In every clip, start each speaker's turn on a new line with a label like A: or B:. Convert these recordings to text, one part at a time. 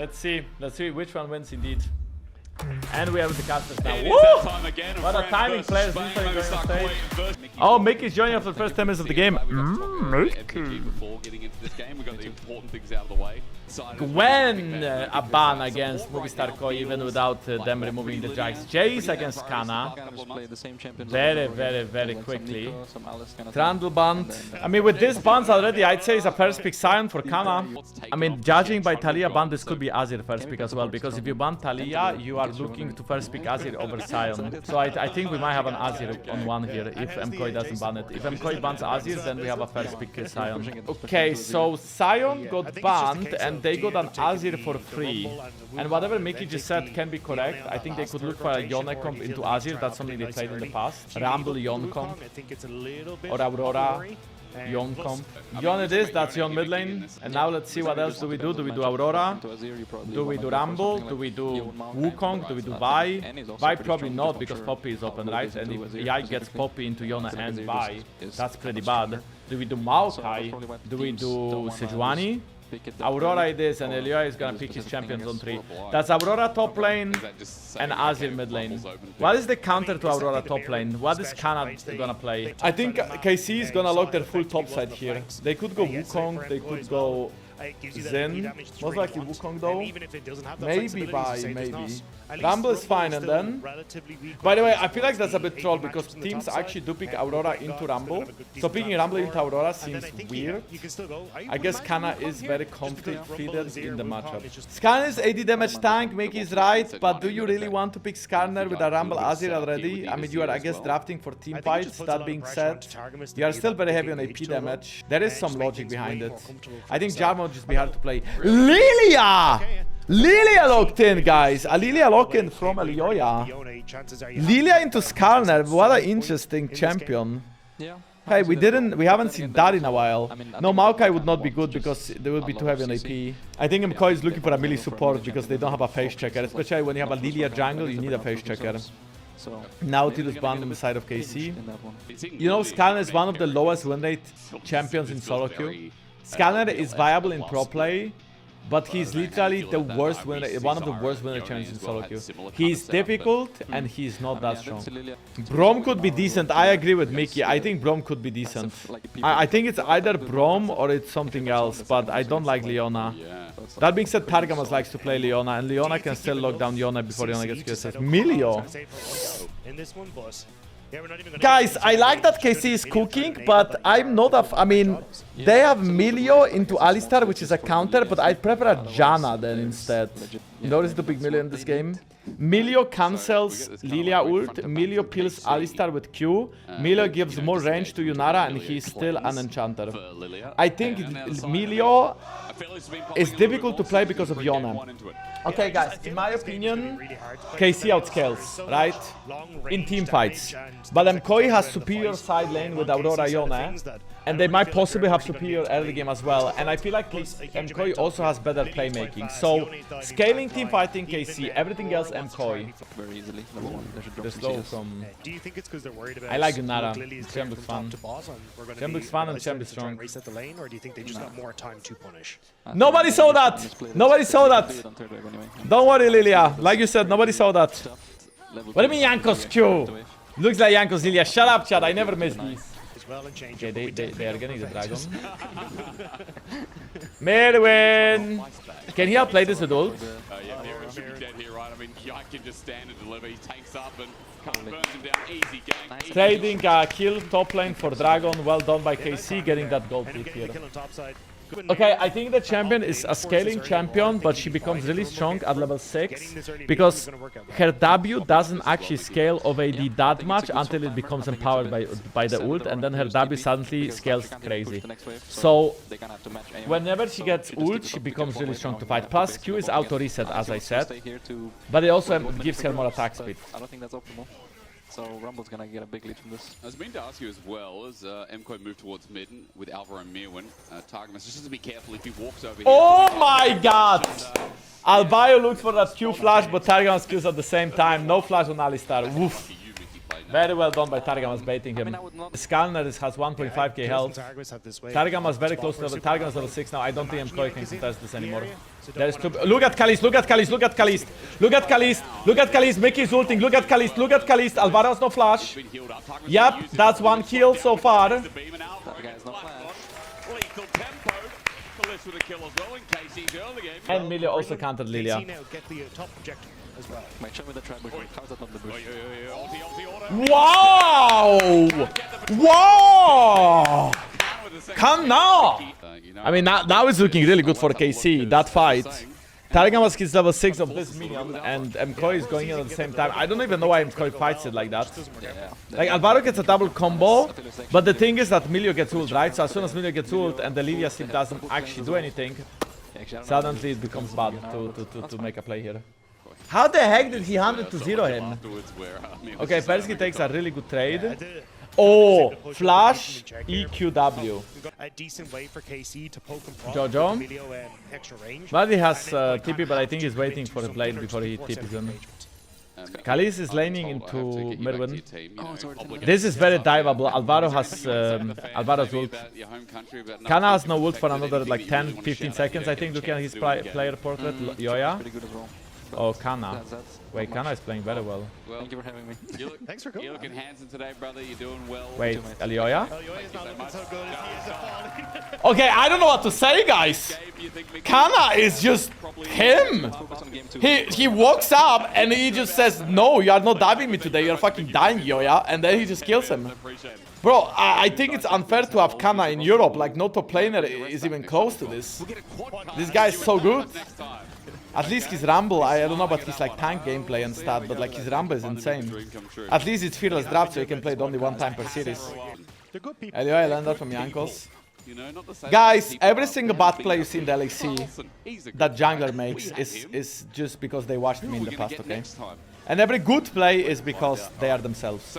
A: Let's see which one wins indeed. And we have the casters now.
B: Woo!
A: What a timing players literally going on stage. Oh, Mickey's joining after the first 10 minutes of the game. Gwen a ban against Movistar Koi even without them removing the drags. Jace against Kana. Very quickly. Trundle band. I mean, with this bans already, I'd say it's a first pick Sion for Kana. I mean, judging by Talia ban, this could be Azir first pick as well, because if you ban Talia, you are looking to first pick Azir over Sion. So I think we might have an Azir on one here if Mkoi doesn't ban it. If Mkoi bans Azir, then we have a first pick Sion. Okay, so Sion got banned and they got an Azir for free. And whatever Mickey just said can be correct. I think they could look for a Yone comp into Azir. That's something they played in the past. Rumble Yone comp. Or Aurora Yone comp. Yone it is, that's Yone mid lane. And now let's see what else do we do. Do we do Aurora? Do we do Rumble? Do we do Wukong? Do we do Vi? Vi probably not because Poppy is open, right? And if Yai gets Poppy into Yone and Vi, that's pretty bad. Do we do Maokai? Do we do Sejuani? Aurora it is, and Elioa is gonna pick his champions on 3. That's Aurora top lane and Azir mid lane. What is the counter to Aurora top lane? What is Kana gonna play? I think KC is gonna lock their full top side here. They could go Wukong, they could go Zen. Most likely Wukong though. Maybe maybe. Rumble is fine, and then... By the way, I feel like that's a bit troll because teams actually do pick Aurora into Rumble. So picking Rumble into Aurora seems weird. I guess Kana is very confident in the matchup. Skarner is 80 damage tank, Mickey is right, but do you really want to pick Skarner with a Rumble Azir already? I mean, you are, I guess, drafting for team fights. That being said, you are still very heavy on AP damage. There is some logic behind it. I think Jarmo would just be hard to play. Lilia! Lilia locked in, guys. A Lilia lock-in from Elioa. Lilia into Skarner. What an interesting champion. Hey, we haven't seen that in a while. No, Maokai would not be good because they would be too heavy on AP. I think Mkoi is looking for a melee support because they don't have a face checker. Especially when you have a Lilia jungle, you need a face checker. Now Tidus banned on the side of KC. You know, Skarner is one of the lowest win rate champions in solo queue. Skarner is viable in pro play, but he's literally the worst winner, one of the worst winner champions in solo queue. He's difficult and he's not that strong. Braum could be decent. I agree with Mickey. I think Braum could be decent. I think it's either Braum or it's something else, but I don't like Leona. That being said, Targamas likes to play Leona, and Leona can still lock down Yone before Yone gets QSS. Milio! Guys, I like that KC is cooking, but I'm not I mean, they have Milio into Alistar, which is a counter, but I'd prefer a Janna then instead. Notice the big Milio in this game. Milio cancels Lilia ult, Milio kills Alistar with Q, Milio gives more range to Yunara, and he's still an enchanter. I think Milio is difficult to play because of Yone. Okay guys, in my opinion, KC outscales, right? In team fights. But Mkoi has superior side lane with Aurora Yone, and they might possibly have superior early game as well. And I feel like Mkoi also has better playmaking. So, scaling team fighting KC, everything else Mkoi. The slow from... I like Yunara. Gem looks fun. Gem looks fun and Gem is strong. Nobody saw that! Nobody saw that! Don't worry, Lilia. Like you said, nobody saw that. What do you mean Jankos Q? Looks like Jankos Lilia. Shut up, Chad. I never miss these. Okay, they are getting the dragon. Midwin! Can he outplay this with ult?
B: Yeah, Miriam should be dead here, right? I mean, Yike can just stand and deliver. He takes up and burns him down. Easy gang.
A: Trading a kill top lane for dragon. Well done by KC getting that gold pick here. Okay, I think the champion is a scaling champion, but she becomes really strong at level 6 because her W doesn't actually scale of AD that much until it becomes empowered by the ult, and then her W suddenly scales crazy. So whenever she gets ult, she becomes really strong to fight. Plus Q is auto reset, as I said, but it also gives her more attack speed.
C: I don't think that's optimal. So Rumble's gonna get a big lead from this.
B: I was meant to ask you as well, as Mkoi moved towards mid with Alvaro and Mirwin. Targamas just has to be careful if he walks over here.
A: Oh my god! Albayo looks for that Q flash, but Targamas kills at the same time. No flash on Alistar. Woof. Very well done by Targamas baiting him. Skalner has 1.5k health. Targamas very close to level. Targamas level 6 now. I don't think Mkoi can contest this anymore. There's two. Look at Kalist, look at Kalist, look at Kalist. Look at Kalist, look at Kalist. Mickey's ulting. Look at Kalist, look at Kalist. Alvaro's no flash. Yep, that's one kill so far. And Milio also countered Lilia. Wow! Wow! Come now! I mean, now it's looking really good for KC, that fight. Targamas is level 6 of this minion, and Mkoi is going in at the same time. I don't even know why Mkoi fights it like that. Like, Alvaro gets a double combo, but the thing is that Milio gets ult, right? So as soon as Milio gets ult and the Lilia Sip doesn't actually do anything, suddenly it becomes bad to make a play here. How the heck did he 100-0 him? Okay, Persky takes a really good trade. Oh, flash EQW. Jojo. Well, he has TP, but I think he's waiting for the blade before he TPs in. Kalis is laning into Mirwin. This is very diveable. Alvaro has Alvaro's ult. Kana has no ult for another like 10-15 seconds, I think, looking at his player portrait. Yoya. Oh, Kana. Wait, Kana is playing very well.
C: Thank you for having me.
B: Thanks for coming. You're looking handsome today, brother. You're doing well.
A: Wait, Elioya? Okay, I don't know what to say, guys. Kana is just him. He walks up and he just says, "No, you are not diving me today. You're fucking dying, Yoya," and then he just kills him. Bro, I think it's unfair to have Kana in Europe. Like, no top laner is even close to this. This guy is so good. At least his rumble, I don't know about his like tank gameplay and stuff, but like his rumble is insane. At least it's fearless draft, so you can play it only one time per series. Elioy lander from Jankos. Guys, every single bot play you see in the LEC that jungler makes is just because they watched me in the past, okay? And every good play is because they are themselves.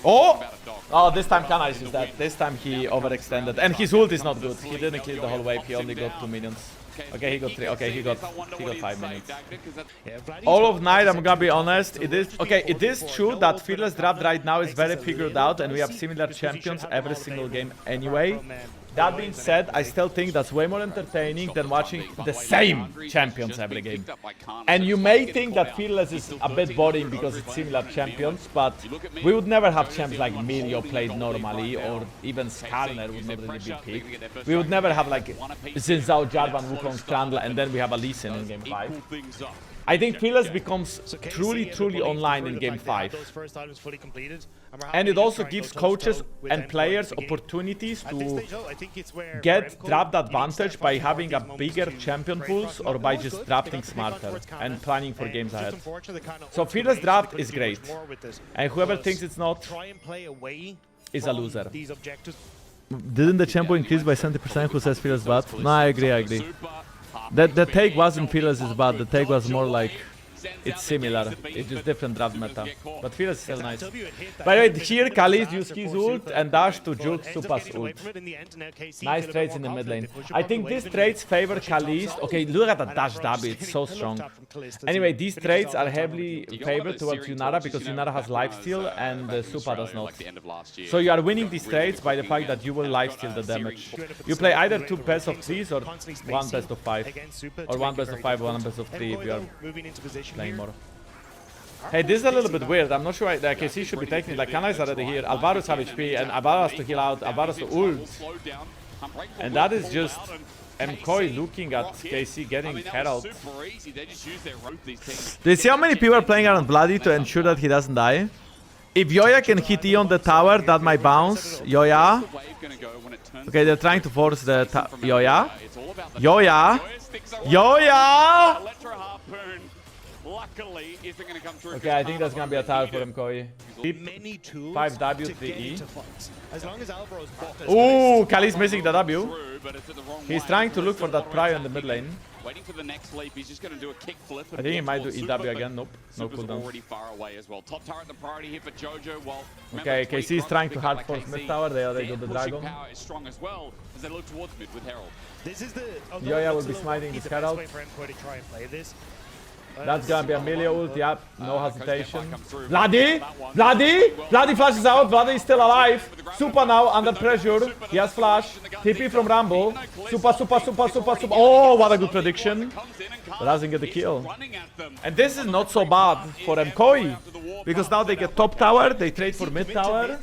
A: Oh! Oh, this time Kana is just that. This time he overextended. And his ult is not good. He didn't kill the whole wave, he only got 2 minions. Okay, he got 3. Okay, he got 5 minutes. All of night, I'm gonna be honest. It is true that Fearless Draft right now is very figured out and we have similar champions every single game anyway. That being said, I still think that's way more entertaining than watching the same champions every game. And you may think that Fearless is a bit boring because it's similar champions, but we would never have champs like Milio played normally, or even Skarner would not really be picked. We would never have like Xin Zhao, Jarvan, Wukong, Trundle, and then we have a Lee Sin in game 5. I think Fearless becomes truly online in game 5. And it also gives coaches and players opportunities to get draft advantage by having a bigger champion pools or by just drafting smarter and planning for games ahead. So Fearless Draft is great. And whoever thinks it's not is a loser. Didn't the champion increase by 70%? Who says Fearless bad? No, I agree. The take wasn't Fearless is bad, the take was more like it's similar, it's just different draft meta. But Fearless is still nice. By the way, here Kalis used his ult and dash to juke Supa's ult. Nice trades in the mid lane. I think these trades favor Kalis. Okay, look at that dash W, it's so strong. Anyway, these trades are heavily favored towards Yunara because Yunara has lifesteal and Supa does not. So you are winning these trades by the fact that you will lifesteal the damage. You play either 2 best of 3s or 1 best of 5. Or 1 best of 5, 1 best of 3 if you are playing more. Hey, this is a little bit weird. I'm not sure the KC should be taking it. Like, Kana is already here. Alvaro's have HP and Alvaro has to heal out. Alvaro's to ult. And that is just Mkoi looking at KC getting herald. Do you see how many people are playing around Bloody to ensure that he doesn't die? If Yoya can hit E on the tower, that might bounce. Yoya. Okay, they're trying to force the Yoya. Yoya. Yoya! Okay, I think that's gonna be a tower for Mkoi. 5W, 3E. Ooh, Kali's missing the W. He's trying to look for that prio in the mid lane.
B: Waiting for the next leap, he's just going to do a kick flip.
A: I think he might do EW again. Nope, no cooldown.
B: Already far away as well. Top turret, the priority here for Jojo. Well,
A: okay, KC is trying to hard force mid tower. They already got the dragon.
B: Power is strong as well as they look towards mid with Herald.
D: This is the
A: Yoya will be smiting this Herald. That's gonna be a Milio ult, yep, no hesitation. Vladi! Flashes out, Vladi is still alive. Super now, under pressure. He has flash. TP from Rumble. Super. Oh, what a good prediction. But doesn't get the kill. And this is not so bad for Mkoi. Because now they get top tower, they trade for mid tower.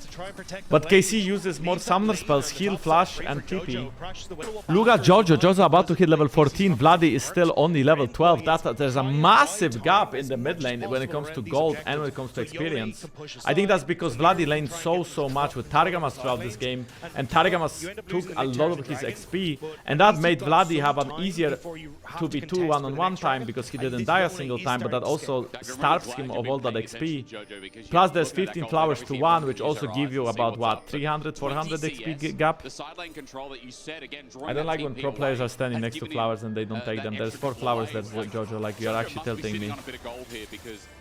A: But KC uses more summoner spells, heal, flash, and TP. Look at Jojo. Jojo about to hit level 14. Vladi is still only level 12. There's a massive gap in the mid lane when it comes to gold and when it comes to experience. I think that's because Vladi laned so much with Targamas throughout this game. And Targamas took a lot of his XP. And that made Vladi have an easier 2v2 one-on-one time because he didn't die a single time. But that also starves him of all that XP. Plus there's 15 flowers to 1, which also give you about what, 300, 400 XP gap. I don't like when pro players are standing next to flowers and they don't take them. There's 4 flowers that Jojo, like, you're actually tilting me.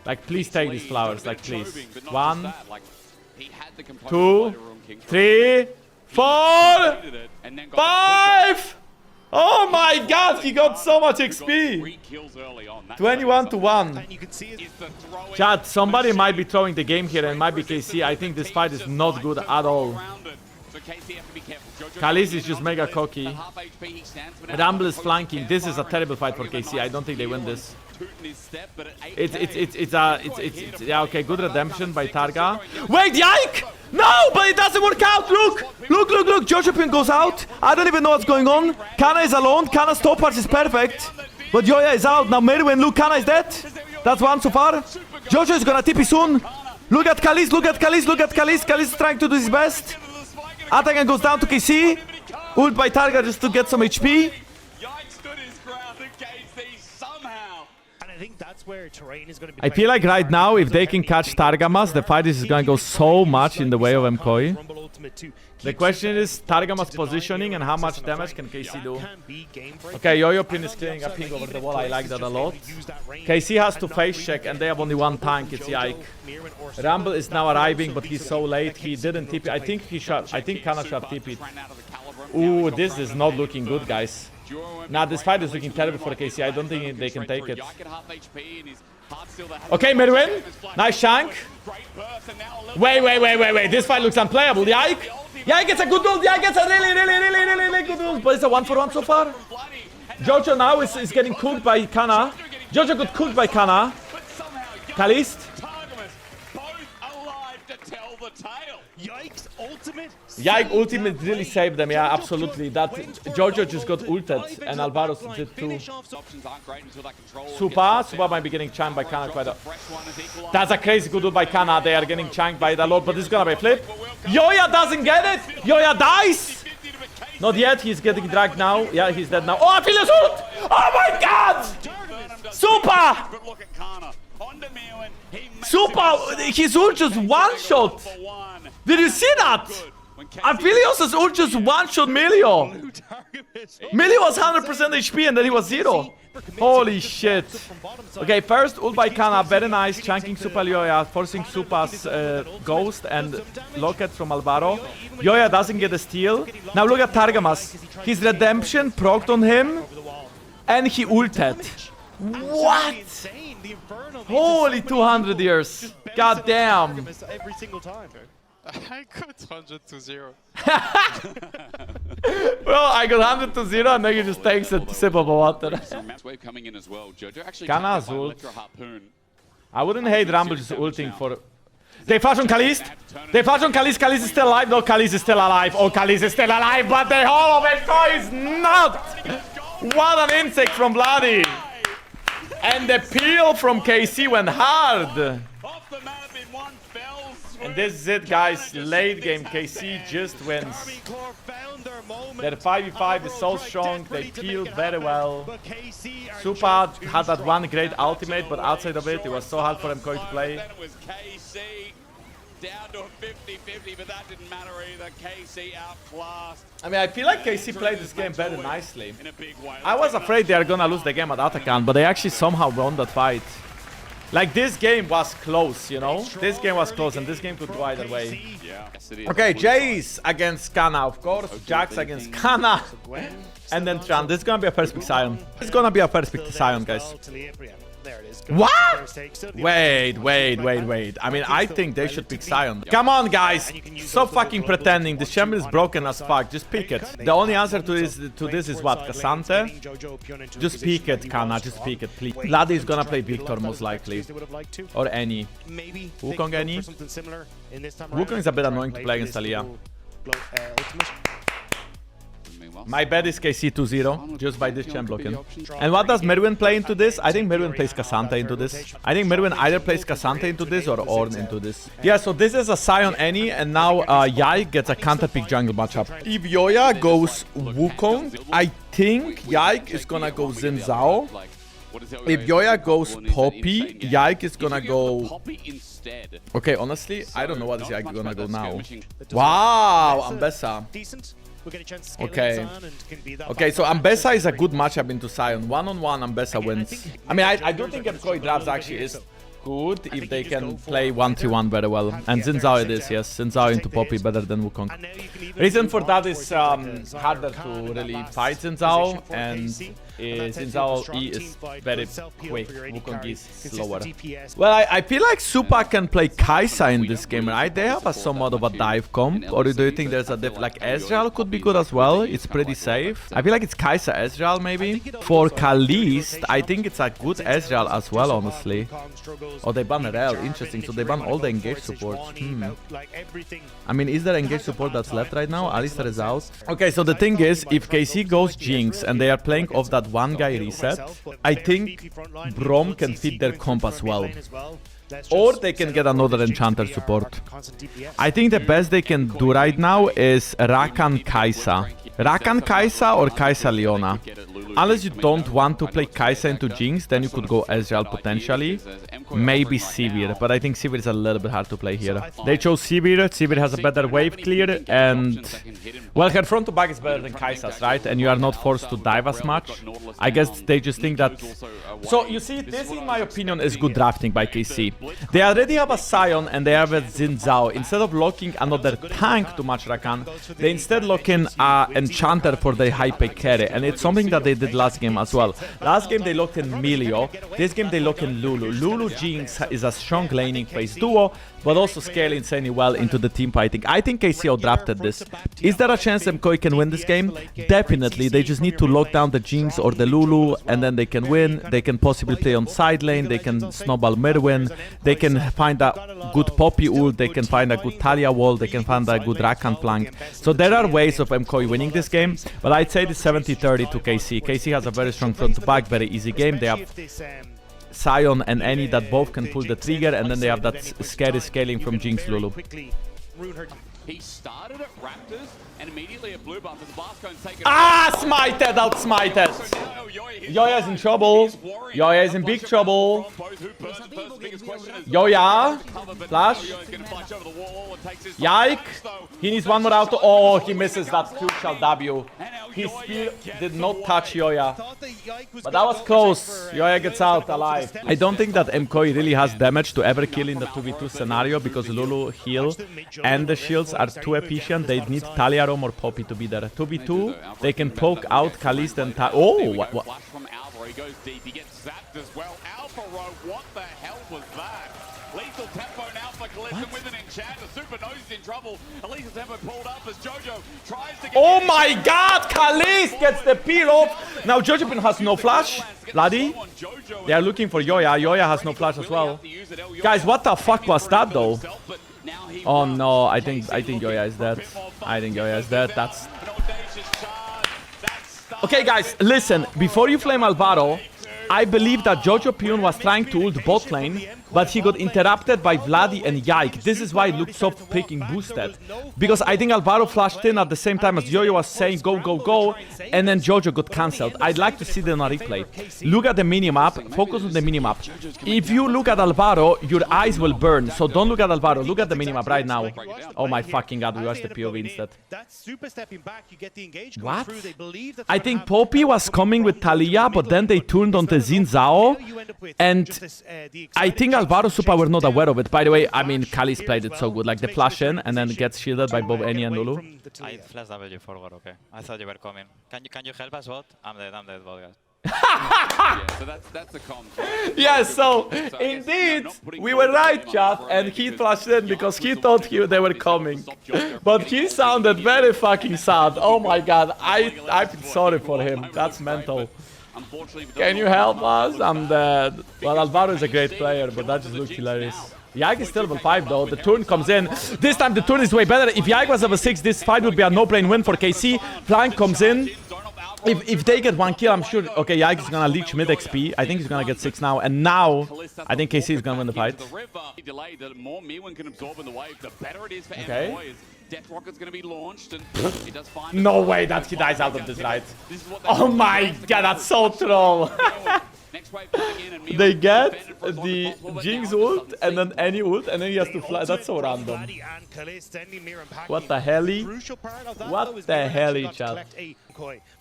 A: Like, please take these flowers, like, please. 1, 2, 3, 4, 5! Oh my god, he got so much XP! 21 to 1. Chat, somebody might be throwing the game here and might be KC. I think this fight is not good at all. Khalees is just mega cocky. Rumble is flanking. This is a terrible fight for KC. I don't think they win this. Yeah, okay, good redemption by Targa. Wait, yike! No, but it doesn't work out. Look. Jojo Pin goes out. I don't even know what's going on. Kana is alone. Kana's top part is perfect. But Yoya is out. Now Merwin, look, Kana is dead. That's one so far. Jojo is gonna TP soon. Look at Khalees. Khalees is trying to do his best. Atakan goes down to KC. Ult by Targa just to get some HP. I feel like right now, if they can catch Targamas, the fight is going to go so much in the way of Mkoi. The question is Targamas positioning and how much damage can KC do. Okay, Yo-Yo Pin is clearing a ping over the wall. I like that a lot. KC has to face check and they have only one tank. It's Yike. Rumble is now arriving, but he's so late. He didn't TP. I think Kana should have TP'd. Ooh, this is not looking good, guys. Nah, this fight is looking terrible for KC. I don't think they can take it. Okay, Merwin. Nice shank. Wait. This fight looks unplayable. Yike gets a good ult. Yike gets a really good ult. But it's a 1-for-1 so far. Jojo now is getting cooked by Kana. Jojo got cooked by Kana. Khalees. Yike ultimate really saved them, yeah, absolutely. That Jojo just got ulted and Alvaro did too. Super might be getting chanked by Kana quite a... That's a crazy good ult by Kana. They are getting chanked by it a lot, but this is gonna be a flip. Yoya doesn't get it! Yoya dies! Not yet, he's getting dragged now. Yeah, he's dead now. Oh, Aphelios ult! Oh my god! Super! Super! His ult just one-shot! Did you see that? Aphelios' ult just one-shot Milio. Milio was 100% HP and then he was 0. Holy shit. Okay, first ult by Kana, very nice. Chunking Super Yoya, forcing Supa's Ghost and Locket from Alvaro. Yoya doesn't get a steal. Now look at Targamas. His redemption procced on him and he ulted. What? Holy 200 years. God damn.
D: I got 100 to 0.
A: Well, I got 100 to 0 and then he just takes a sip of water. Kana's ult. I wouldn't hate Rumble just ulting for... They flash on Khalees. Khalees is still alive. No, Khalees is still alive. Oh, Khalees is still alive, but the whole of Mkoi is not. What an insect from Bloody. And the peel from KC went hard. And this is it, guys. Late game, KC just wins. Their 5v5 is so strong. They peeled very well. Super had that one great ultimate, but outside of it, it was so hard for Mkoi to play.
B: Down to a 50-50, but that didn't matter either. KC outclassed.
A: I mean, I feel like KC played this game very nicely. I was afraid they are gonna lose the game at Atakan, but they actually somehow won that fight. Like, this game was close, you know? This game was close, and this game could go either way. Okay, Jace against Kana, of course. Jax against Kana. And then Tran. This is gonna be a first pick Sion. This is gonna be a first pick Sion, guys.
E: There it is.
A: What? Wait. I mean, I think they should pick Sion. Come on, guys. Stop fucking pretending. The champion is broken as fuck. Just pick it. The only answer to this is what? Cassante? Just pick it, Kana. Just pick it, please. Vladi is gonna play Victor most likely. Or any. Wukong any? Wukong is a bit annoying to play against Talia. My bet is KC 2-0, just by this champ blocking. And what does Merwin play into this? I think Merwin plays Cassante into this. I think Merwin either plays Cassante into this or Ornn into this. Yeah, so this is a Sion any, and now Yai gets a counter-pick jungle matchup. If Yoya goes Wukong, I think Yike is gonna go Xin Zhao. If Yoya goes Poppy, Yike is gonna go... Okay, honestly, I don't know what is Yike gonna go now. Wow, Ambessa. Okay. Okay, so Ambessa is a good matchup into Sion. One-on-one, Ambessa wins. I mean, I do think Mkoi drafts actually is good if they can play 1-3-1 very well. And Xin Zhao it is, yes. Xin Zhao into Poppy better than Wukong. Reason for that is harder to really fight Xin Zhao, and Xin Zhao E is very quick, Wukong is slower. Well, I feel like Supa can play Kai'Sa in this game, right? They have a somewhat of a dive comp, or do you think there's a like Ezreal could be good as well? It's pretty safe. I feel like it's Kai'Sa Ezreal maybe. For Kalist, I think it's a good Ezreal as well, honestly. Oh, they ban Rel. Interesting. So they ban all the engage support. I mean, is there engage support that's left right now? Alistar is out. Okay, so the thing is, if KC goes Jinx and they are playing off that one guy reset, I think Braum can fit their comp as well. Or they can get another enchanter support. I think the best they can do right now is Rakan Kai'Sa. Rakan Kai'Sa or Kai'Sa Leona. Unless you don't want to play Kai'Sa into Jinx, then you could go Ezreal potentially. Maybe Sivir, but I think Sivir is a little bit hard to play here. They chose Sivir. Sivir has a better wave clear, and... Well, her front to back is better than Kai'Sa's, right? And you are not forced to dive as much. I guess they just think that... So, you see, this in my opinion is good drafting by KC. They already have a Sion and they have a Xin Zhao. Instead of locking another tank to match Rakan, they instead lock in an enchanter for the high pick carry. And it's something that they did last game as well. Last game they locked in Milio. This game they lock in Lulu. Lulu Jinx is a strong laning phase duo, but also scale insanely well into the team fighting. I think KCO drafted this. Is there a chance Mkoi can win this game? Definitely. They just need to lock down the Jinx or the Lulu, and then they can win. They can possibly play on side lane. They can snowball Merwin. They can find a good Poppy ult. They can find a good Talia wall. They can find a good Rakan flank. So there are ways of Mkoi winning this game, but I'd say it's 70-30 to KC. KC has a very strong front to back, very easy game. They have Sion and Annie that both can pull the trigger, and then they have that scary scaling from Jinx Lulu.
B: He started at Raptors and immediately at Blue Buff as Blastcone's taken.
A: Ah, smited, outsmited. Yoya is in trouble. Yoya is in big trouble. Yoya, flash. Yike. He needs one more auto. Oh, he misses that crucial W. His spear did not touch Yoya. But that was close. Yoya gets out alive. I don't think that Mkoi really has damage to ever kill in the 2v2 scenario because Lulu heal and the shields are too efficient. They need Talia Roam or Poppy to be there. 2v2, they can poke out Kalist and oh, what?
B: From Alvaro, he goes deep, he gets zapped as well. Alvaro, what the hell was that? Lethal tempo now for Kalist with an enchanter. Super Nose is in trouble. Lethal tempo pulled up as Jojo tries to get...
A: Oh my god, Kalist gets the peel off. Now Jojopin has no flash. Bloody. They are looking for Yoya. Yoya has no flash as well. Guys, what the fuck was that though? Oh no, I think Yoya is dead. I think Yoya is dead. That's... Okay guys, listen, before you flame Alvaro, I believe that Jojo Pion was trying to ult bot lane, but he got interrupted by Vladi and Yike. This is why it looked so freaking boosted. Because I think Alvaro flashed in at the same time as Yoyo was saying go, go, go, and then Jojo got cancelled. I'd like to see them on a replay. Look at the minimap, focus on the minimap. If you look at Alvaro, your eyes will burn, so don't look at Alvaro, look at the minimap right now. Oh my fucking god, we watched the POV instead. What? I think Poppy was coming with Talia, but then they turned on the Xin Zhao, and I think Alvaro Supa were not aware of it. By the way, I mean, Kalist played it so good, like the flash in and then gets shielded by both Annie and Lulu.
F: I flash W forward, okay. I thought you were coming. Can you help us, bot? I'm dead, bot, guys.
B: So that's the comp.
A: Yeah, so indeed, we were right, chat, and he flashed in because he thought they were coming. But he sounded very fucking sad. Oh my god, I feel sorry for him. That's mental. Can you help us? I'm dead. Well, Alvaro is a great player, but that just looked hilarious. Yag is still level 5 though. The turn comes in. This time the turn is way better. If Yag was level 6, this fight would be a no-brain win for KC. Flank comes in. If they get 1 kill, I'm sure. Okay, Yag is gonna leech mid XP. I think he's gonna get 6 now. And now, I think KC is gonna win the fight. Okay. No way that he dies out of this, right? Oh my god, that's so troll. They get the Jinx ult and then any ult and then he has to fly. That's so random. What the hell? What the hell, chat?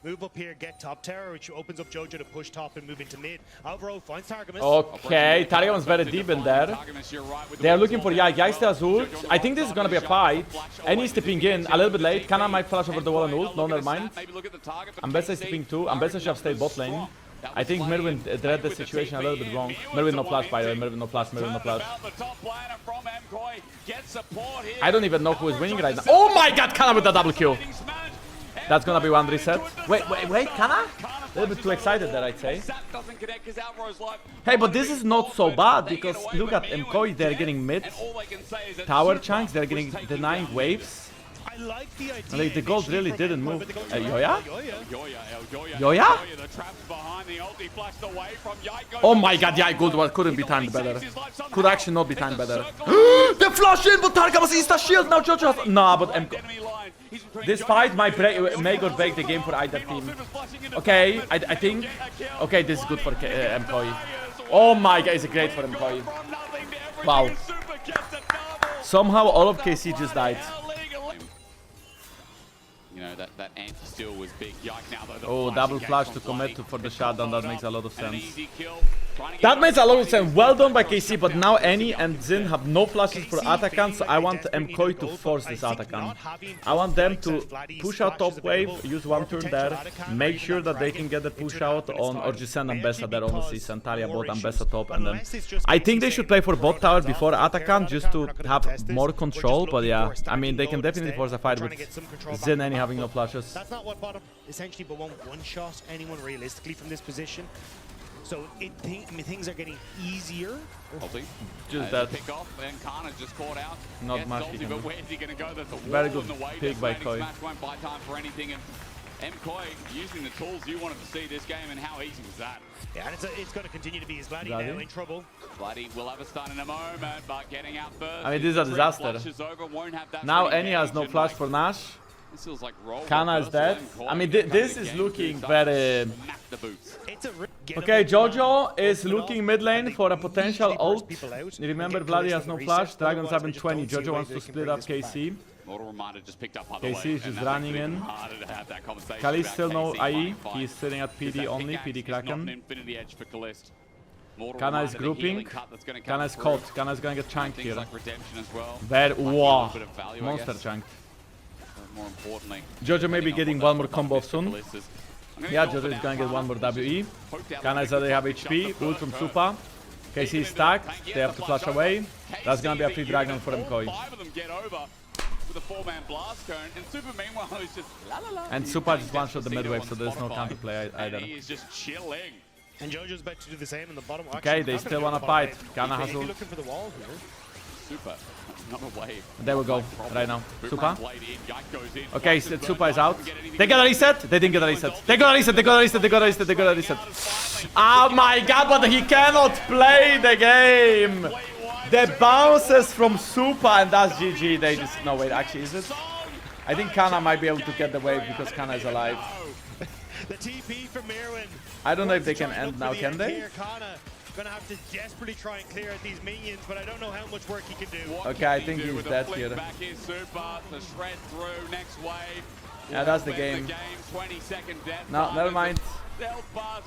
E: Move up here, get top tower, which opens up Jojo to push top and move into mid. Alvaro finds Targamas.
A: Okay, Targamas very deep in there. They are looking for Yag. Yag still has ult. I think this is gonna be a fight. And he's stepping in a little bit late. Kana might flash over the wall and ult. No, never mind. Ambessa is stepping too. Ambessa should have stayed bot lane. I think Merwin read the situation a little bit wrong. Merwin no flash, by the way. Merwin no flash, Merwin no flash. I don't even know who is winning right now. Oh my god, Kana with the double kill. That's gonna be one reset. Wait, Kana? A little bit too excited there, I'd say. Hey, but this is not so bad because look at Mkoi, they're getting mid tower chunks, they're getting denying waves. Like the gold really didn't move. Yoya? Yoya? Oh my god, yeah, gold couldn't be timed better. Could actually not be timed better. The flash in, but Targa was insta shield. Now Jojo has. Nah, but this fight might make or break the game for either team. Okay, I think. Okay, this is good for Mkoi. Oh my god, it's great for Mkoi. Wow. Somehow all of KC just died.
B: You know, that anti-steal was big.
A: Oh, double flash to commit for the shutdown. That makes a lot of sense. That makes a lot of sense. Well done by KC, but now Annie and Zin have no flashes for Atakan, so I want Mkoi to force this Atakan. I want them to push out top wave, use one turn there, make sure that they can get the push out on, or just send Ambessa there, honestly. Santaria bot, Ambessa top, and then I think they should play for bot tower before Atakan just to have more control, but yeah, I mean, they can definitely force a fight with Zin Annie having no flashes.
E: That's not what bottom essentially, but won't one-shot anyone realistically from this position. So things are getting easier.
A: Just that.
B: Pick off and Kana just caught out.
A: Not much.
B: But where's he going to go? There's a
A: very good pick by Koi.
B: Won't buy time for anything. And Mkoi using the tools you wanted to see this game, and how easy was that?
E: Yeah, and it's going to continue to be his Bloody now in trouble.
B: Bloody will have a stun in a moment, but getting out first.
A: I mean, this is a disaster. Now Annie has no flash for Nash. Kana is dead. I mean, this is looking very... Okay, Jojo is looking mid lane for a potential ult. Remember, Vladi has no flash. Dragons have been 20. Jojo wants to split up KC. KC is just running in. Kali still no IE. He's sitting at PD only. PD Kraken. Kana is grouping. Kana is caught. Kana is gonna get chunked here. Very... Wow. Monster chunked. Jojo may be getting one more combo soon. Yeah, Jojo is gonna get one more WE. Kana is already have HP. Ult from Supa. KC is stacked. They have to flash away. That's gonna be a free dragon for Mkoi. And Supa just one-shot the mid wave, so there's no counterplay either.
E: And Jojo's about to do the same in the bottom.
A: Okay, they still wanna fight. Kana has ult. There we go, right now. Supa. Okay, Supa is out. They got a reset? They didn't get a reset. They got a reset, they got a reset, they got a reset, they got a reset. Oh my god, but he cannot play the game! The bounces from Supa and that's GG. They just... No, wait, actually, is it? I think Kana might be able to get the wave because Kana is alive.
E: The TP from Merwin.
A: I don't know if they can end now, can they?
E: Gonna have to desperately try and clear out these minions, but I don't know how much work he can do.
A: Okay, I think he's dead here. Yeah, that's the game. No, never mind.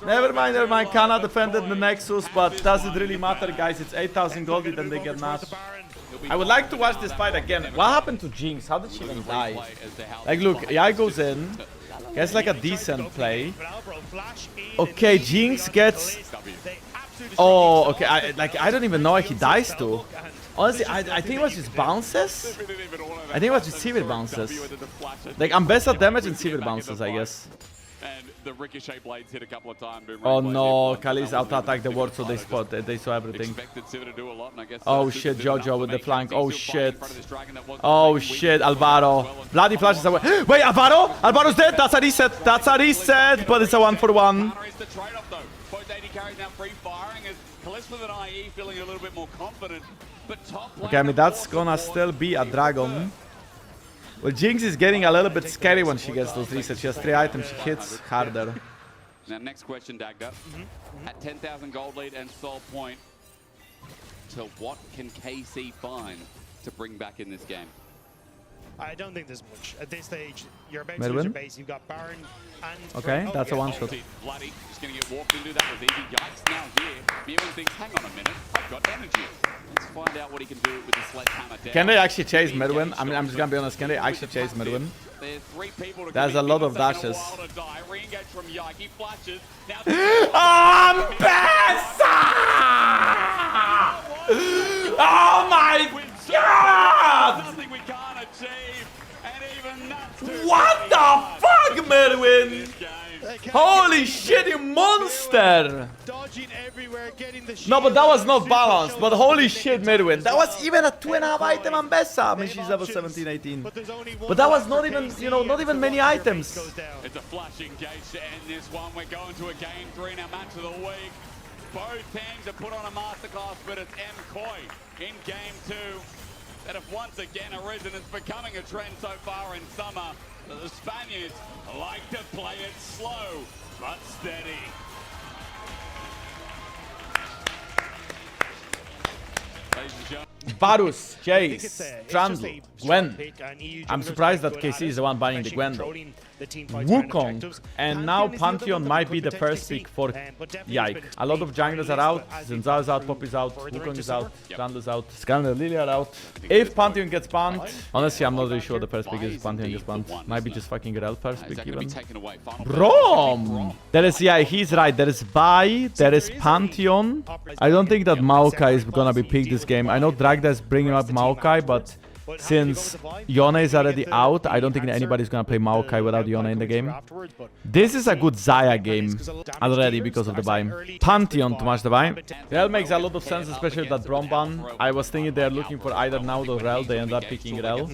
A: Never mind. Kana defended the Nexus, but does it really matter, guys? It's 8,000 gold, then they get mad. I would like to watch this fight again. What happened to Jinx? How did she even die? Like, look, AI goes in, gets like a decent play. Okay, Jinx gets... Oh, okay. I don't even know how he dies to. Honestly, I think it was just bounces. I think it was just severe bounces. Like, I'm best at damage and severe bounces, I guess.
B: And the ricochet blades hit a couple of times.
A: Oh no, Kali's out-attack the ward, so they saw everything. Oh shit, Jojo with the flank. Oh shit. Oh shit, Alvaro. Bloody flashes away. Wait, Alvaro? Alvaro's dead. That's a reset. That's a reset, but it's a 1-for-1. Okay, I mean, that's gonna still be a dragon. Well, Jinx is getting a little bit scary when she gets those resets. She has 3 items, she hits harder.
B: Now, next question, Dagda. At 10,000 gold lead and soul point, to what can KC find to bring back in this game?
E: I don't think there's much. At this stage, you're about to
A: Medwin?
E: lose your base. You've got Baron and...
A: Okay, that's a one-shot.
B: Bloody, just going to get walked into. That was easy. Yikes, now here. Mewin thinks, hang on a minute, I've got energy. Let's find out what he can do with the sledgehammer down.
A: Can they actually chase Medwin? I mean, I'm just gonna be honest, can they actually chase Medwin? There's a lot of dashes. Oh my god! What the fuck, Medwin? Holy shit, you monster! No, but that was not balanced. But holy shit, Medwin. That was even a 2.5 item Ambessa. I mean, she's level 17, 18. But that was not even, you know, not even many items.
B: It's a flash engage to end this one. We're going to a game 3 now, match of the week. Both teams have put on a masterclass, but it's Mkoi in game 2 that have once again arisen. It's becoming a trend so far in summer. The Spaniards like to play it slow, but steady.
A: Varus, Jace, Trundle, Gwen. I'm surprised that KC is the one buying the Gwen though. Wukong, and now Pantheon might be the first pick for Yike. A lot of junglers are out, Zenza is out, Pop is out, Wukong is out, Trundle is out, Scanner, Lily are out. If Pantheon gets banned, honestly I'm not really sure the first pick is if Pantheon gets banned. Might be just fucking Rel first pick even. Brom! There is, yeah, he's right, there is Bai, there is Pantheon. I don't think that Maokai is gonna be picked this game. I know Dragda is bringing up Maokai, but since Yone is already out, I don't think anybody's gonna play Maokai without Yone in the game. This is a good Xayah game already because of the buy. Pantheon to match the buy. Rel makes a lot of sense, especially with that Brom ban. I was thinking they're looking for either Naud or Rel. They end up picking Rel.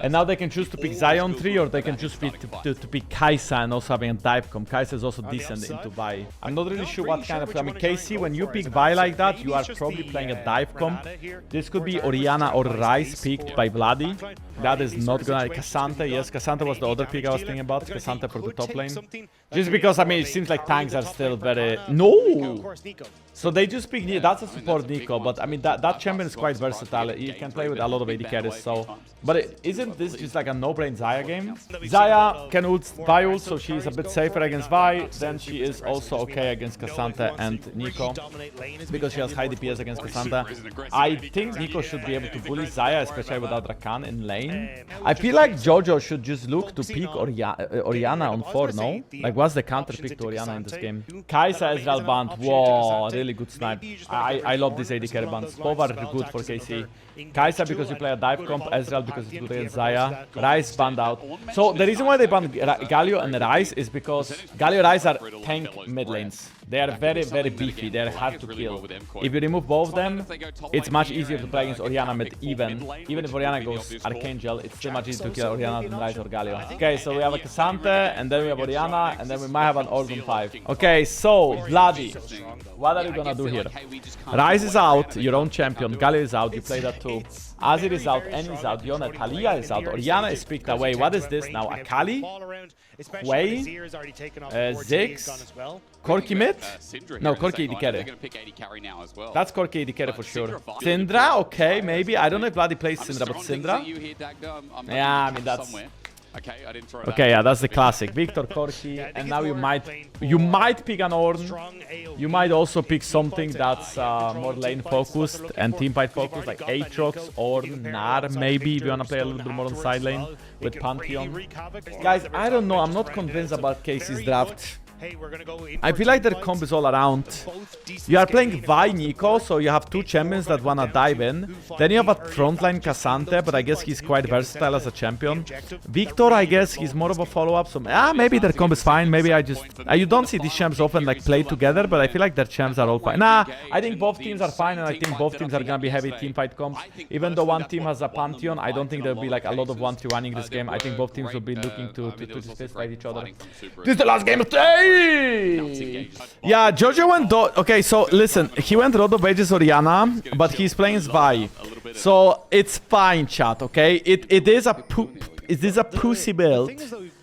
A: And now they can choose to pick Zion 3 or they can choose to pick Kai'Sa and also having a dive comp. Kai'Sa is also decent into buy. I'm not really sure what kind of... I mean, KC, when you pick buy like that, you are probably playing a dive comp. This could be Orianna or Ryze picked by Vladi. That is not gonna... Cassante, yes, Cassante was the other pick I was thinking about. Cassante for the top lane. Just because, I mean, it seems like tanks are still very... No! So they just pick... That's a support Nico, but I mean, that champion is quite versatile. He can play with a lot of AD carries, so... But isn't this just like a no-brain Xayah game? Xayah can ult Vi ult, so she's a bit safer against Vi. Then she is also okay against Cassante and Nico, because she has high DPS against Cassante. I think Nico should be able to bully Xayah, especially without Rakan in lane. I feel like Jojo should just look to pick Orianna on 4, no? Like, what's the counter pick to Orianna in this game? Kai'Sa Ezreal band. Whoa, really good snipe. I love these AD carry bands. Both are good for KC. Kai'Sa because you play a dive comp, Ezreal because it's good against Xayah. Ryze banned out. So the reason why they banned Galio and Ryze is because Galio and Ryze are tank mid lanes. They are very, very beefy. They are hard to kill. If you remove both of them, it's much easier to play against Orianna mid even if Orianna goes Archangel, it's still much easier to kill Orianna than Ryze or Galio. Okay, so we have a Cassante, and then we have Orianna, and then we might have an Orb on 5. Okay, so Vladi, what are you gonna do here? Ryze is out, your own champion. Galio is out, you play that too. Azir is out, N is out, Yone, Talia is out, Orianna is picked away. What is this now? Akali? Wei? Ziggs? Corki mid? No, Corki AD carry. That's Corki AD carry for sure. Syndra, okay, maybe. I don't know if Vladi plays Syndra, but Syndra? Yeah, I mean, that's...
B: Okay, I didn't throw
A: Okay, yeah, that's the classic. Victor, Corki,
E: Yeah, I think
A: and
E: it's
A: now you
E: more
A: might
E: playing for
A: pick an Ornn.
E: strong AoE.
A: You might also pick something
E: Teamfights,
A: that's more lane focused and team fight focused, like Aatrox or Gnar maybe, if you wanna play a little bit more on the side lane with Pantheon. Guys, I don't know, I'm not convinced about Casey's draft.
E: Hey, we're gonna go in
A: I
E: for
A: feel like their
E: teamfights.
A: comp is all around.
E: Both decent
A: You are
E: scaling
A: playing
E: and
A: Vi
E: both
A: Nico, so you have two champions that wanna dive in. Then you have a frontline Cassante, but I guess he's quite versatile as a champion. Victor, I guess he's more of a follow-up, so maybe their comp is fine. Maybe I just... you don't see these champs often like play together, but I feel like their champs are all fine. Nah, I think both teams are fine, and I think both teams are gonna be heavy teamfight comps. Even though one team has a Pantheon, I don't think there'll be like a lot of 1v1ing this game. I think both teams will be looking to just fight each other. This is the last game of the day! Yeah, Jojo went okay, so listen, he went Road of Ages Oriana, but he's playing Zvi. So it's fine, chat, okay? It is a pussy build.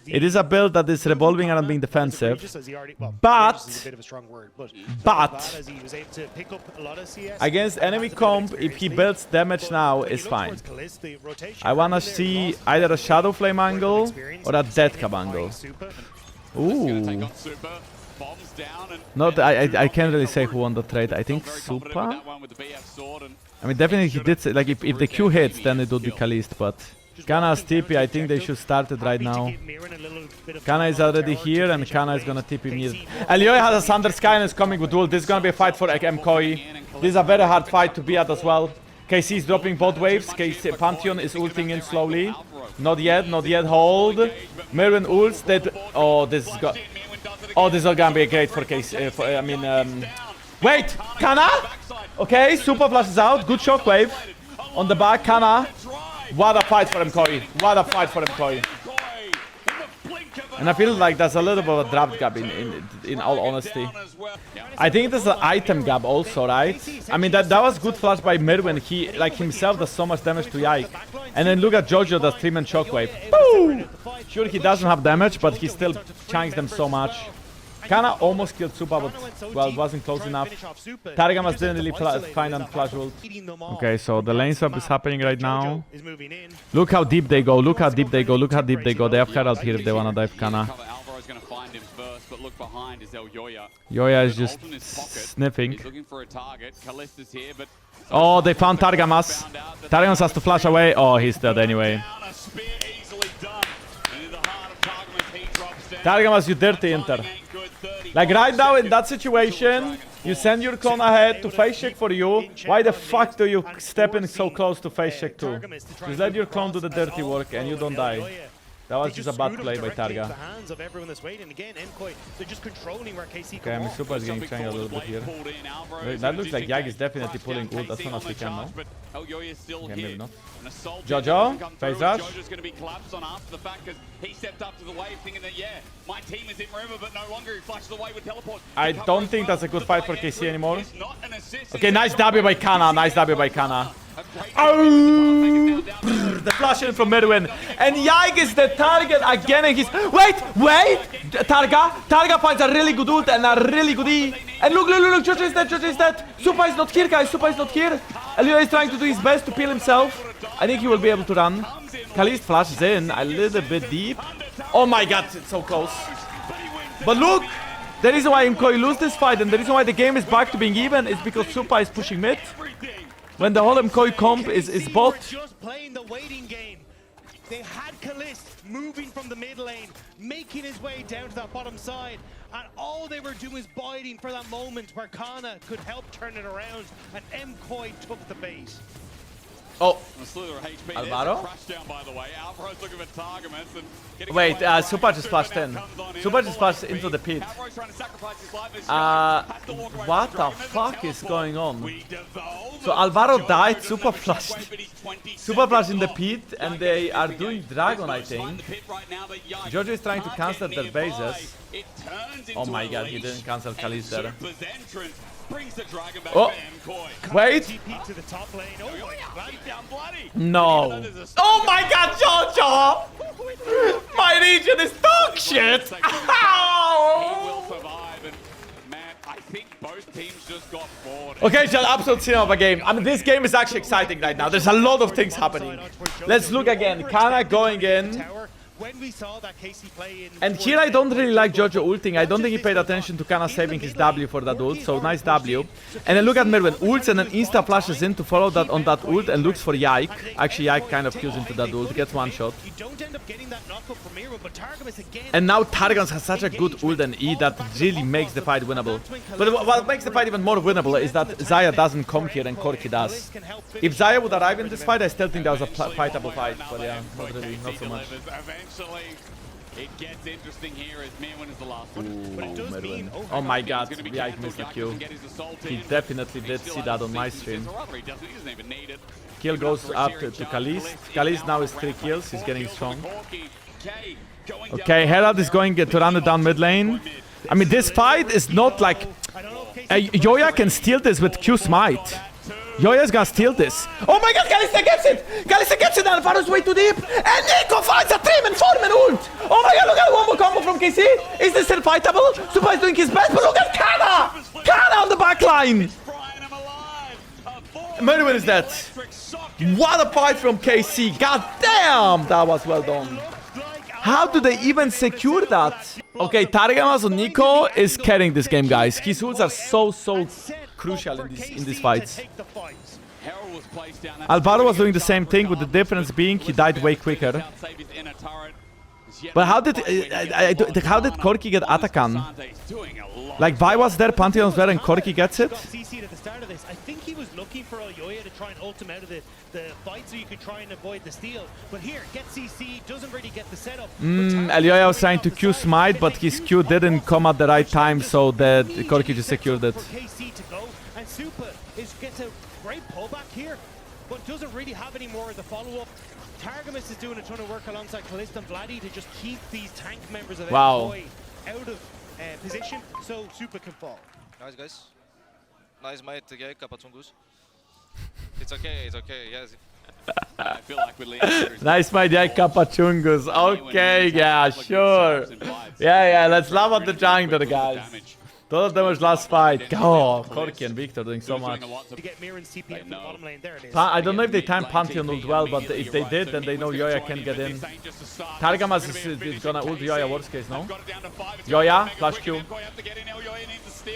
A: It is a build that is revolving around being defensive. But against enemy comp, if he builds damage now, is fine. I wanna see either a Shadow Flame angle or a Dead Cab angle. Ooh. Not, I can't really say who won the trade. I think Supa. I mean, definitely he did say, like, if the Q hits, then it would be Kalist, but Kana's TP, I think they should start it right now. Kana is already here, and Kana is gonna TP me. Elioy has a Thunder Sky and is coming with duel. This is gonna be a fight for Mkoi. This is a very hard fight to be at as well. KC is dropping both waves. KC Pantheon is ulting in slowly. Not yet, hold. Mirwin ults that. Oh, this is this is gonna be great for KC. Wait, Kana? Okay, Super Flash is out. Good shockwave on the back. Kana. What a fight for Mkoi. What a fight for Mkoi. And I feel like there's a little bit of a draft gap in all honesty. I think there's an item gap also, right? I mean, that was good flash by Mirwin. He, like himself, does so much damage to Yike. And then look at Jojo, does 3-man shockwave. Boom! Sure, he doesn't have damage, but he still chunks them so much. Kana almost killed Supa, but, well, it wasn't close enough. Targamas didn't really find on flash ult. Okay, so the lane swap is happening right now. Look how deep they go, look how deep they go, look how deep they go. They have Herald here if they wanna dive Kana. Yoya is just sniffing. Oh, they found Targamas. Targamas has to flash away. Oh, he's dead anyway. Targamas, you dirty Inter. Like right now in that situation, you send your clone ahead to face check for you. Why the fuck do you step in so close to face check too? Just let your clone do the dirty work and you don't die. That was just a bad play by Targa. Okay, I mean, Super is getting trained a little bit here. Wait, that looks like Yag is definitely pulling ult as soon as he can, no? Okay, maybe not. Jojo, face rush. I don't think that's a good fight for KC anymore. Okay, nice W by Kana, nice W by Kana. Oh, the flash in from Mirwin. And Yike is the target again, and he's... Wait! Targa finds a really good ult and a really good E. And look, Jojo is dead, Supa is not here, guys, Supa is not here. Elio is trying to do his best to peel himself. I think he will be able to run. Kalist flashes in a little bit deep. Oh my god, it's so close. But look! The reason why Mkoi lose this fight and the reason why the game is back to being even is because Supa is pushing mid. When the whole Mkoi comp is bot.
E: Just playing the waiting game. They had Kalist moving from the mid lane, making his way down to that bottom side, and all they were doing is biding for that moment where Kana could help turn it around, and Mkoi took the bait.
A: Oh, Alvaro? Wait, Supa just flashed in. Supa just flashed into the pit. What the fuck is going on? So Alvaro died, Supa flashed in the pit, and they are doing Dragon, I think. Jojo is trying to cancel their bases. Oh my god, he didn't cancel Kalist there. Oh, wait. No. Oh my god, Jojo! My region is dog shit! Okay, just absolute cinema of a game. I mean, this game is actually exciting right now. There's a lot of things happening. Let's look again. Kana going in.
E: when we saw that KC play in...
A: And here I don't really like Jojo ulting. I don't think he paid attention to Kana saving his W for that ult, so nice W. And then look at Mirwin, ults and then insta flashes in to follow that on that ult and looks for Yike. Actually, Yike kind of kills into that ult, gets one shot. And now Targons has such a good ult and E that really makes the fight winnable. But what makes the fight even more winnable is that Xayah doesn't come here and Corki does. If Xayah would arrive in this fight, I still think that was a fightable fight. But yeah, not really, not so much.
B: Eventually, it gets interesting here as Mirwin is the last one.
E: But it does mean...
A: Oh my god, Yike missed the Q. He definitely did see that on my stream. Kill goes up to Kalist. Kalist now is 3 kills, he's getting strong. Okay, Herald is going to run it down mid lane. I mean, this fight is not like... Yoya can steal this with Q Smite. Yoya's gonna steal this. Oh my god, Kalista gets it! Kalista gets it, Alvaro's way too deep! And Nico finds a 3-man 4-man ult! Oh my god, look at the wombo combo from KC! Is this still fightable? Supa is doing his best, but look at Kana! Kana on the back line! Mirwin is dead. What a fight from KC! God damn! That was well done. How do they even secure that? Okay, Targamas on Nico is carrying this game, guys. His ults are so crucial in these fights. Alvaro was doing the same thing, with the difference being he died way quicker. But how did Corki get Atakan? Like, Vi was there, Pantheon's there, and Corki gets it?
E: I think he was looking for Yoya to try and ult him out of the fight so you could try and avoid the steal. But here, get CC, doesn't really get the setup.
A: Elioya was trying to Q Smite, but his Q didn't come at the right time, so that Corki just secured it.
E: For KC to go, and Supa gets a great pullback here, but doesn't really have any more of the follow-up. Targamas is doing a ton of work alongside Kalista and Vladdy to just keep these tank members of Mkoi out of position so Supa can fall.
F: Nice, guys. Nice mate, gay, Kapachungus. It's okay, yes.
B: I feel like we're leading.
A: Nice, my dear Kapachungus. Okay, yeah, sure. Yeah, let's laugh at the jungle, guys. Total damage last fight. Oh, Corki and Victor doing so much. I don't know if they timed Pantheon ult well, but if they did, then they know Yoya can get in. Targamas is gonna ult Yoya, worst case, no? Yoya, flash Q.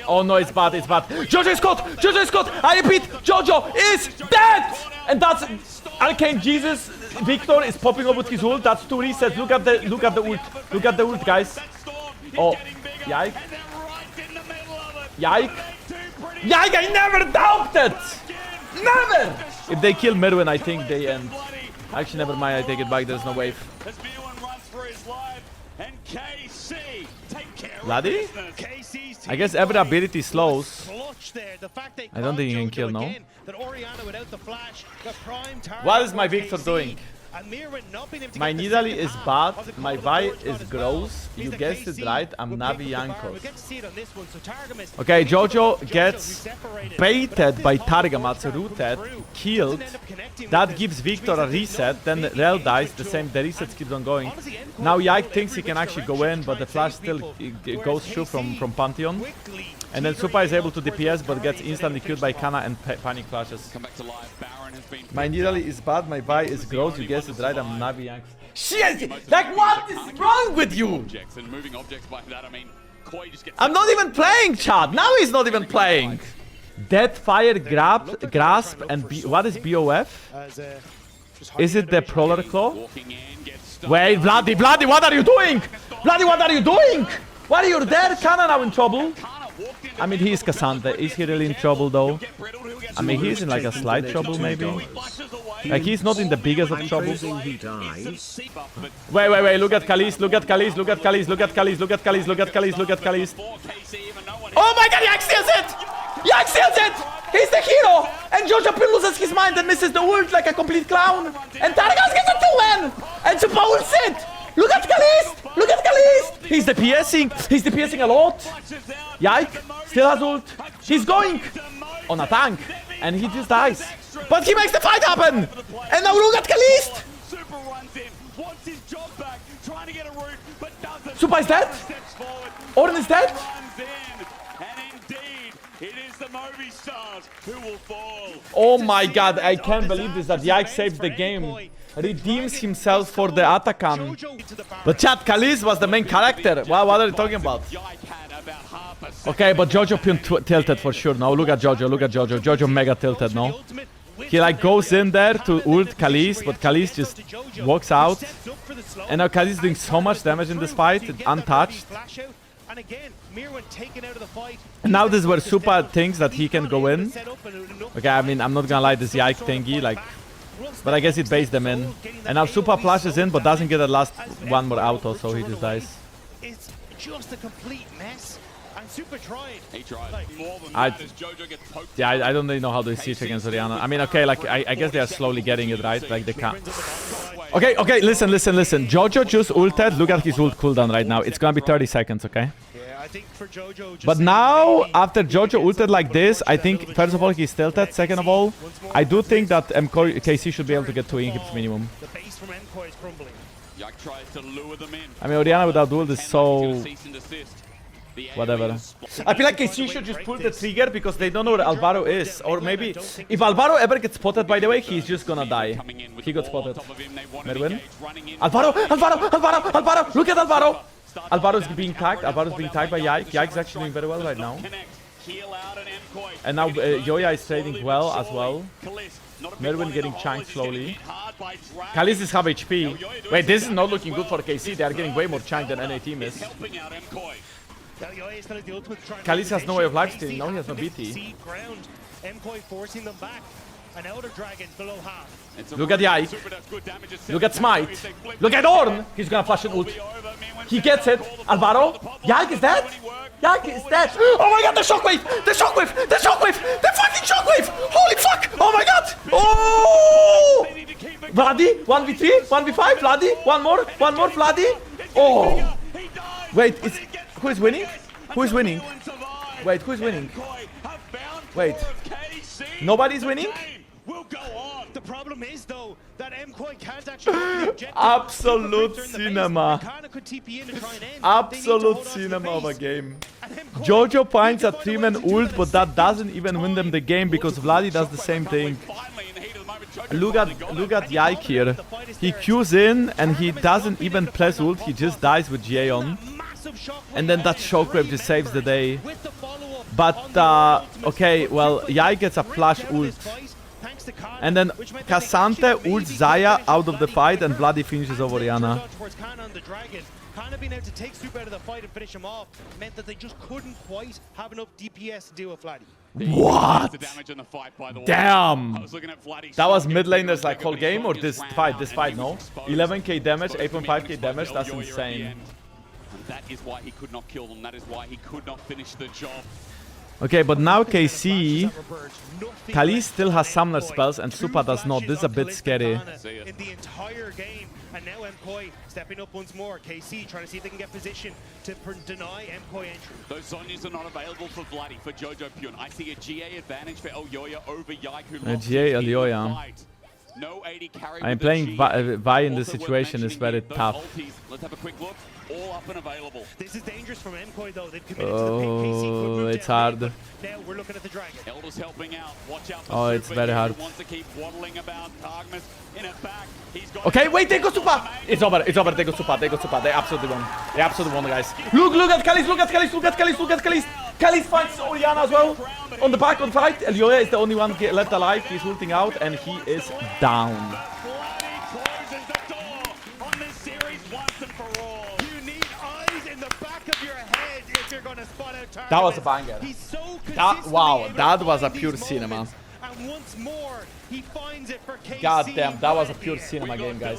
A: Oh no, it's bad, it's bad. Jojo is caught! Jojo is caught! I repeat, Jojo is dead! And that's Arcane Jesus. Victor is popping up with his ult. That's 2 resets. Look at the ult. Look at the ult, guys. Oh, yike. Yike! Yike! I never doubted! Never! If they kill Mirwin, I think they end. Actually, never mind. I take it back. There's no wave. Vladdy? I guess every ability slows. I don't think he can kill, no? What is my Victor doing? My Nidalee is bad, my Vi is gross, you guessed it right, I'm Navi Jankos. Okay, Jojo gets baited by Targamas, rooted, killed. That gives Victor a reset, then Rel dies, the reset keeps on going. Now Yike thinks he can actually go in, but the flash still goes through from Pantheon. And then Supa is able to DPS, but gets instantly killed by Kana and panic flashes. My Nidalee is bad, my Vi is gross, you guessed it right, I'm Navi Yanks. Shit! Like, what is wrong with you? I'm not even playing, chat! Now he's not even playing! Deathfire, Grasp, and what is BOF? Is it the Prowler Claw? Wait, Vladdy, what are you doing? Vladdy, what are you doing? Why are you there? Kana now in trouble. I mean, he is Cassandra. Is he really in trouble, though? I mean, he's in like a slight trouble, maybe. Like, he's not in the biggest of troubles. Wait. Look at Kalist. Look at Kalist. Oh my god, Yak steals it! Yak steals it! He's the hero! And Jojo loses his mind and misses the ult like a complete clown. And Targas gets a 2-man! And Supa ults it! Look at Kalist! He's DPSing a lot. Yike still has ult. He's going on a tank. And he just dies. But he makes the fight happen! And now look at Kalist! Supa is dead? Orin is dead?
B: It is the movie stars who will fall.
A: Oh my god, I can't believe this, that Yike saves the game. Redeems himself for the Atakan. But chat, Khalees was the main character. What are you talking about? Okay, but Jojo tilted for sure. No, look at Jojo, look at Jojo. Jojo mega tilted, no? He like goes in there to ult Khalees, but Khalees just walks out. And now Khalees is doing so much damage in this fight, untouched. And now this is where Supa thinks that he can go in. Okay, I mean, I'm not gonna lie, this Yike thingy, like... But I guess it baits them in. And now Supa flashes in, but doesn't get the last one more auto, so he just dies.
E: It's just a complete mess. And Supa tried.
B: He tried. More than that as Jojo gets poked.
A: Yeah, I don't really know how they siege against Orianna. I mean, okay, like, I guess they are slowly getting it right. Like, they can't... Okay, okay, listen. Jojo just ulted. Look at his ult cooldown right now. It's gonna be 30 seconds, okay? But now, after Jojo ulted like this, I think, first of all, he's tilted. Second of all, I do think that Mkoi KC should be able to get 2 inhibs minimum. I mean, Orianna without ult is so... Whatever. I feel like KC should just pull the trigger because they don't know where Alvaro is. Or maybe... If Alvaro ever gets spotted, by the way, he's just gonna die. He got spotted. Merwin? Alvaro! Look at Alvaro! Alvaro's being tagged by Yike. Yike's actually doing very well right now. And now Yoya is trading well as well. Merwin getting chunked slowly. Khalees is half HP. Wait, this is not looking good for KC. They are getting way more chunked than any team is. Khalees has no way of lifestealing. Now he has no BT. Look at Yike. Look at Smite. Look at Ornn. He's gonna flash an ult. He gets it. Alvaro. Yike is dead. Yike is dead. Oh my god, the shockwave. The fucking shockwave. Holy fuck. Oh my god. Oh. Vladi. 1v3. 1v5. Vladi. One more, Vladi. Oh. Wait, who is winning? Wait, who is winning? Wait. Nobody's winning?
E: The problem is though that Mkoi can't actually
A: absolute cinema. Absolute cinema of a game. Jojo finds a 3-man ult, but that doesn't even win them the game because Vladi does the same thing. Look at Yike here. He Qs in and he doesn't even press ult, he just dies with GA on. And then that shockwave just saves the day. But okay, well, Yike gets a flash ult. And then K'Sante ults Xayah out of the fight and Vladi finishes over Orianna.
E: Kana being able to take Supa out of the fight and finish him off meant that they just couldn't quite have enough DPS to deal with Vladi.
A: What? Damn! That was mid laner's like whole game or this fight? This fight, no? 11k damage, 8.5k damage, that's insane.
B: That is why he could not kill them. That is why he could not finish the job.
A: Okay, but now KC, Khalees still has summoner spells and Supa does not. This is a bit scary.
E: In the entire game, and now Mkoi stepping up once more. KC trying to see if they can get position to deny Mkoi entry.
B: Those Zhonya's are not available for Vladi, for Jojo Pyun. I see a GA advantage for Elyoya over Yike, who lost
A: GA Elyoya.
B: No 80 carry.
A: I'm playing Vi in this situation is very tough.
B: Let's have a quick look. All up and available.
E: This is dangerous from Mkoi though. They've committed to the pick. KC could move
A: it's hard.
E: Now we're looking at the dragon.
B: Elder's helping out. Watch out for
A: oh, it's very hard.
B: Wants to keep waddling about. Targmas in it back. He's got
A: okay, wait, they go Supa. It's over. They go Supa. They absolutely won. Guys. Look at Khalees. Khalees finds Orianna as well. On the back on fight. Elyoya is the only one left alive. He's ulting out and he is down. That was a banger. Wow, that was a pure cinema.
E: And once more, he finds it for KC.
A: God damn, that was a pure cinema game, guys.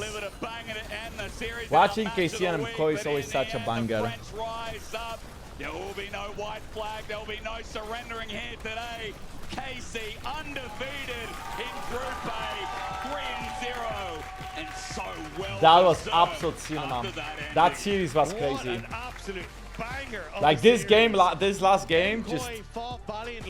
A: Watching KC and Mkoi is always such a banger.
B: There will be no white flag, there will be no surrendering here today. KC undefeated in Group A, 3-0. And so well.
A: That was absolute cinema. That series was crazy.
E: An absolute banger.
A: Like this game, this last game, just